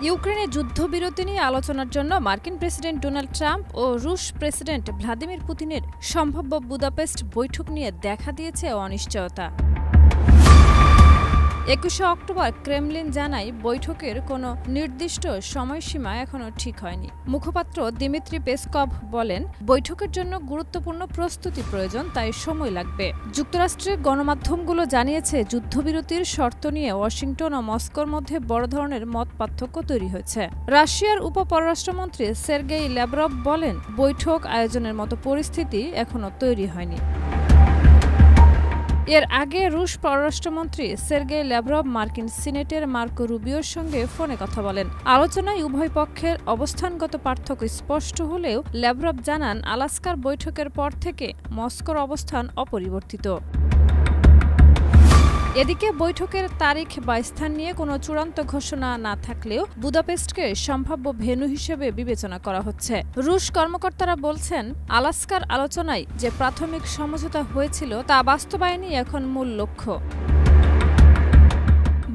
ইউক্রেনে যুদ্ধবিরতি নিয়ে আলোচনার জন্য মার্কিন প্রেসিডেন্ট ডোনাল্ড ট্রাম্প ও রুশ প্রেসিডেন্ট ভ্লাদিমির পুতিনের সম্ভাব্য বুদাপেস্ট বৈঠক নিয়ে দেখা দিয়েছে অনিশ্চয়তা। ২১শে অক্টোবর ক্রেমলিন জানায় বৈঠকের কোনো নির্দিষ্ট সময়সীমা এখনো ঠিক হয়নি। মুখপাত্র দিমিত্রি পেসকভ বলেন, বৈঠকের জন্য গুরুত্বপূর্ণ প্রস্তুতি প্রয়োজন, তাই সময় লাগবে। যুক্তরাষ্ট্রের গণমাধ্যমগুলো জানিয়েছে, যুদ্ধবিরতির শর্ত নিয়ে ওয়াশিংটন ও মস্কোর মধ্যে বড় ধরনের মত পার্থক্য তৈরি হয়েছে। রাশিয়ার উপপররাষ্ট্রমন্ত্রী সের্গেই ল্যাভরভ বলেন, বৈঠক আয়োজনের মতো পরিস্থিতি এখনো তৈরি হয়নি। এর আগে রুশ পররাষ্ট্রমন্ত্রী সের্গেই ল্যাভরভ মার্কিন সিনেটের মার্কো রুবিওর সঙ্গে ফোনে কথা বলেন। আলোচনায় উভয় পক্ষের অবস্থানগত পার্থক্য স্পষ্ট হলেও ল্যাভরভ জানান, আলাস্কার বৈঠকের পর থেকে মস্কোর অবস্থান অপরিবর্তিত। এদিকে বৈঠকের তারিখ বা স্থান নিয়ে কোনো চূড়ান্ত ঘোষণা না থাকলেও বুদাপেস্টকে সম্ভাব্য ভেন্যু হিসেবে বিবেচনা করা হচ্ছে। রুশ কর্মকর্তারা বলছেন, আলাস্কার আলোচনায় যে প্রাথমিক সমঝোতা হয়েছিল তা বাস্তবায়নই এখন মূল লক্ষ্য।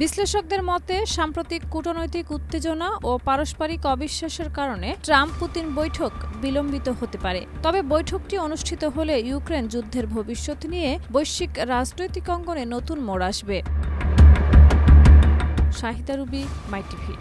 বিশ্লেষকদের মতে, সাম্প্রতিক কূটনৈতিক উত্তেজনা ও পারস্পরিক অবিশ্বাসের কারণে ট্রাম্প পুতিন বৈঠক বিলম্বিত হতে পারে। তবে বৈঠকটি অনুষ্ঠিত হলে ইউক্রেন যুদ্ধের ভবিষ্যৎ নিয়ে বৈশ্বিক রাজনৈতিক অঙ্গনে নতুন মোড় আসবে। শাহিদা রুবি, মাই টিভি।